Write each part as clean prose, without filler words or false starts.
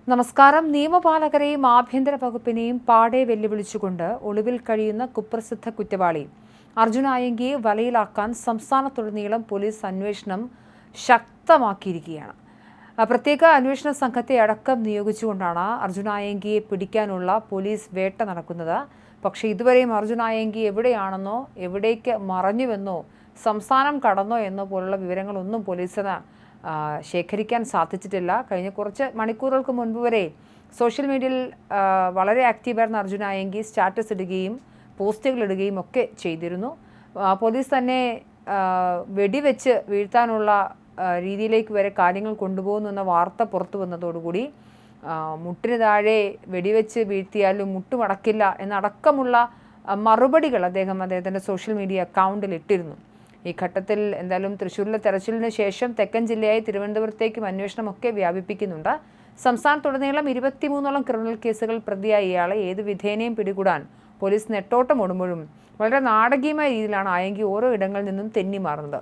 നമസ്കാരം. നിയമപാലകരെയും ആഭ്യന്തര വകുപ്പിനെയും പാടെ വെല്ലുവിളിച്ചുകൊണ്ട് ഒളിവിൽ കഴിയുന്ന കുപ്രസിദ്ധ കുറ്റവാളി അർജുൻ ആയങ്കിയെ വലയിലാക്കാൻ സംസ്ഥാനത്തുടനീളം പോലീസ് അന്വേഷണം ശക്തമാക്കിയിരിക്കുകയാണ്. പ്രത്യേക അന്വേഷണ സംഘത്തെ അടക്കം നിയോഗിച്ചുകൊണ്ടാണ് അർജുൻ ആയങ്കിയെ പിടിക്കാനുള്ള പോലീസ് വേട്ട നടക്കുന്നത്. പക്ഷേ ഇതുവരെയും അർജുൻ ആയങ്കി എവിടെയാണെന്നോ എവിടേക്ക് മറഞ്ഞുവെന്നോ സംസ്ഥാനം കടന്നോ എന്നോ പോലുള്ള വിവരങ്ങളൊന്നും പോലീസിന് ശേഖരിക്കാൻ സാധിച്ചിട്ടില്ല. കഴിഞ്ഞ കുറച്ച് മണിക്കൂറുകൾക്ക് മുൻപ് വരെ സോഷ്യൽ മീഡിയയിൽ വളരെ ആക്റ്റീവായിരുന്ന അർജുൻ ആയങ്കി സ്റ്റാറ്റസ് ഇടുകയും പോസ്റ്റുകൾ ഇടുകയും ഒക്കെ ചെയ്തിരുന്നു. പോലീസ് തന്നെ വെടിവെച്ച് വീഴ്ത്താനുള്ള രീതിയിലേക്ക് വരെ കാര്യങ്ങൾ കൊണ്ടുപോകുന്നു എന്ന വാർത്ത പുറത്തു വന്നതോടുകൂടി മുട്ടിന് താഴെ വെടിവെച്ച് വീഴ്ത്തിയാലും മുട്ടുമടക്കില്ല എന്നടക്കമുള്ള മറുപടികൾ അദ്ദേഹത്തിൻ്റെ സോഷ്യൽ മീഡിയ അക്കൗണ്ടിൽ ഇട്ടിരുന്നു. ഈ ഘട്ടത്തിൽ എന്തായാലും തൃശ്ശൂരിലെ തെരച്ചിലിന് ശേഷം തെക്കൻ ജില്ലയായ തിരുവനന്തപുരത്തേക്കും അന്വേഷണമൊക്കെ വ്യാപിപ്പിക്കുന്നുണ്ട്. സംസ്ഥാനത്തുടനീളം 23ഓളം ക്രിമിനൽ കേസുകൾ പ്രതിയായ ഇയാളെ ഏത് വിധേനയും പിടികൂടാൻ പോലീസ് നെട്ടോട്ടം ഓടുമ്പോഴും വളരെ നാടകീയമായ രീതിയിലാണ് ആയങ്കി ഓരോ ഇടങ്ങളിൽ നിന്നും തെന്നിമാറുന്നത്.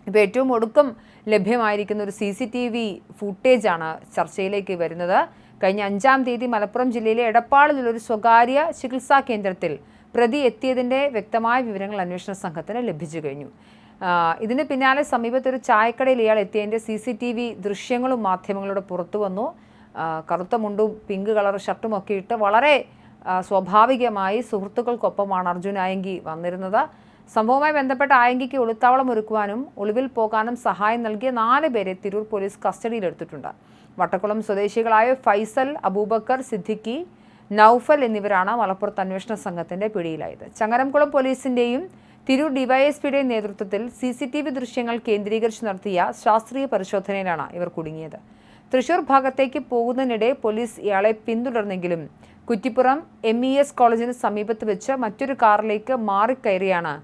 ഇപ്പോൾ ഏറ്റവും ഒടുക്കം ലഭ്യമായിരിക്കുന്ന ഒരു CCTV ഫുട്ടേജാണ് ചർച്ചയിലേക്ക് വരുന്നത്. കഴിഞ്ഞ 5-ാം തീയതി മലപ്പുറം ജില്ലയിലെ എടപ്പാളിലൊരു സ്വകാര്യ ചികിത്സാ കേന്ദ്രത്തിൽ പ്രതി എത്തിയതിൻ്റെ വ്യക്തമായ വിവരങ്ങൾ അന്വേഷണ സംഘത്തിന് ലഭിച്ചു കഴിഞ്ഞു. ഇതിന് പിന്നാലെ സമീപത്തൊരു ചായക്കടയിൽ ഇയാൾ എത്തിയതിൻ്റെ CCTV ദൃശ്യങ്ങളും മാധ്യമങ്ങളുടെ പുറത്തു വന്നു. കറുത്ത മുണ്ടും പിങ്ക് കളർ ഷർട്ടും ഒക്കെ ഇട്ട് വളരെ സ്വാഭാവികമായി സുഹൃത്തുക്കൾക്കൊപ്പമാണ് അർജുൻ ആയങ്കി വന്നിരുന്നത്. സംഭവവുമായി ബന്ധപ്പെട്ട ആയങ്കിക്ക് ഒളിത്താവളം ഒരുക്കുവാനും ഒളിവിൽ പോകാനും സഹായം നൽകിയ 4 പേരെ തിരൂർ പോലീസ് കസ്റ്റഡിയിലെടുത്തിട്ടുണ്ട്. വട്ടക്കുളം സ്വദേശികളായ ഫൈസൽ, അബൂബക്കർ, സിദ്ദിഖി, നൌഫൽ എന്നിവരാണ് മലപ്പുറത്ത് അന്വേഷണ സംഘത്തിന്റെ പിടിയിലായത്. ചങ്ങരംകുളം പോലീസിന്റെയും തിരൂർ ഡിവൈഎസ്പിയുടെയും നേതൃത്വത്തിൽ CCTV ദൃശ്യങ്ങൾ കേന്ദ്രീകരിച്ച് നടത്തിയ ശാസ്ത്രീയ പരിശോധനയിലാണ് ഇവർ കുടുങ്ങിയത്. തൃശൂർ ഭാഗത്തേക്ക് പോകുന്നതിനിടെ പോലീസ് ഇയാളെ പിന്തുടർന്നെങ്കിലും കുറ്റിപ്പുറം MES കോളേജിന് സമീപത്ത് വെച്ച് മറ്റൊരു കാറിലേക്ക് മാറിക്കയറിയാണ്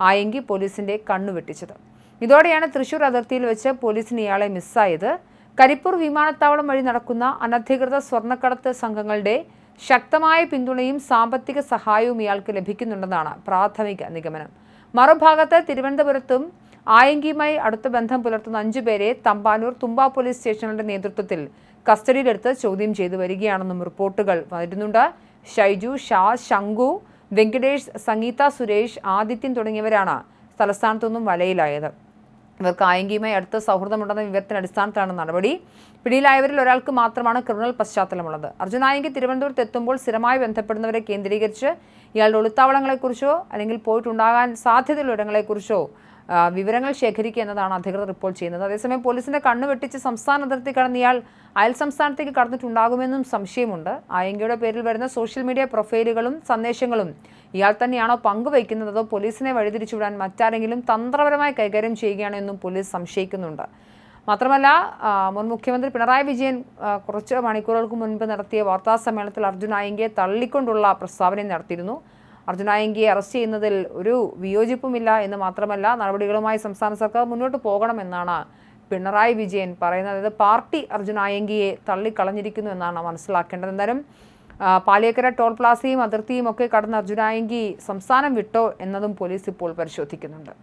ആയങ്കി പോലീസിന്റെ കണ്ണുവെട്ടിച്ചത്. ഇതോടെയാണ് തൃശൂർ അതിർത്തിയിൽ വെച്ച് പോലീസിന് ഇയാളെ മിസ്സായത്. കരിപ്പൂർ വിമാനത്താവളം വഴി നടക്കുന്ന അനധികൃത സ്വർണ്ണക്കടത്ത് സംഘങ്ങളുടെ ശക്തമായ പിന്തുണയും സാമ്പത്തിക സഹായവും ഇയാൾക്ക് ലഭിക്കുന്നുണ്ടെന്നാണ് പ്രാഥമിക നിഗമനം. മറുഭാഗത്ത് തിരുവനന്തപുരത്തും ആയങ്കിയുമായി അടുത്ത ബന്ധം പുലർത്തുന്ന 5 പേരെ തമ്പാനൂർ തുമ്പ പോലീസ് സ്റ്റേഷനുകളുടെ നേതൃത്വത്തിൽ കസ്റ്റഡിയിലെടുത്ത് ചോദ്യം ചെയ്തു വരികയാണെന്നും റിപ്പോർട്ടുകൾ വരുന്നുണ്ട്. ഷൈജു, ഷാ, ശങ്കു, വെങ്കടേഷ്, സംഗീത, സുരേഷ്, ആദിത്യൻ തുടങ്ങിയവരാണ് തലസ്ഥാനത്തുനിന്നും വലയിലായത്. ഇവർക്ക് ആയങ്കിയുമായി അടുത്ത സൗഹൃദമുണ്ടെന്ന വിവരത്തിന്റെ അടിസ്ഥാനത്തിലാണ് നടപടി. പിടിയിലായവരിൽ ഒരാൾക്ക് മാത്രമാണ് ക്രിമിനൽ പശ്ചാത്തലമുള്ളത്. അർജുൻ ആയങ്കി തിരുവനന്തപുരത്ത് എത്തുമ്പോൾ സ്ഥിരമായി ബന്ധപ്പെടുന്നവരെ കേന്ദ്രീകരിച്ച് ഇയാളുടെ ഒളിത്താവളങ്ങളെക്കുറിച്ചോ അല്ലെങ്കിൽ പോയിട്ടുണ്ടാകാൻ സാധ്യതയുള്ള ഇടങ്ങളെക്കുറിച്ചോ വിവരങ്ങൾ ശേഖരിക്കുക എന്നതാണ് അധികൃതർ റിപ്പോർട്ട് ചെയ്യുന്നത്. അതേസമയം പോലീസിന്റെ കണ്ണു വെട്ടിച്ച് സംസ്ഥാന അതിർത്തി കടന്ന് ഇയാൾ അയൽ സംസ്ഥാനത്തേക്ക് കടന്നിട്ടുണ്ടാകുമെന്നും സംശയമുണ്ട്. ആയങ്കിയുടെ പേരിൽ വരുന്ന സോഷ്യൽ മീഡിയ പ്രൊഫൈലുകളും സന്ദേശങ്ങളും ഇയാൾ തന്നെയാണോ പങ്കുവയ്ക്കുന്നത്, അതോ പോലീസിനെ വഴിതിരിച്ചുവിടാൻ മറ്റാരെങ്കിലും തന്ത്രപരമായി കൈകാര്യം ചെയ്യുകയാണോ എന്നും പോലീസ് സംശയിക്കുന്നുണ്ട്. മാത്രമല്ല, മുൻ മുഖ്യമന്ത്രി പിണറായി വിജയൻ കുറച്ച് മണിക്കൂറുകൾക്ക് മുൻപ് നടത്തിയ വാർത്താ സമ്മേളനത്തിൽ അർജുൻ ആയങ്കിയെ തള്ളിക്കൊണ്ടുള്ള പ്രസ്താവന നടത്തിയിരുന്നു. അർജുൻ ആയങ്കിയെ അറസ്റ്റ് ചെയ്യുന്നതിൽ ഒരു വിയോജിപ്പുമില്ല എന്ന് മാത്രമല്ല, നടപടികളുമായി സംസ്ഥാന സർക്കാർ മുന്നോട്ട് പോകണമെന്നാണ് പിണറായി വിജയൻ പറയുന്നത്. അതായത് പാർട്ടി അർജുൻ ആയങ്കിയെ തള്ളിക്കളഞ്ഞിരിക്കുന്നു എന്നാണ് മനസ്സിലാക്കേണ്ടത്. എന്തായാലും പാലിയേക്കര ടോൾ പ്ലാസയും അതിർത്തിയും ഒക്കെ കടന്ന് അർജുൻ ആയങ്കി സംസ്ഥാനം വിട്ടോ എന്നതും പോലീസ് ഇപ്പോൾ പരിശോധിക്കുന്നുണ്ട്.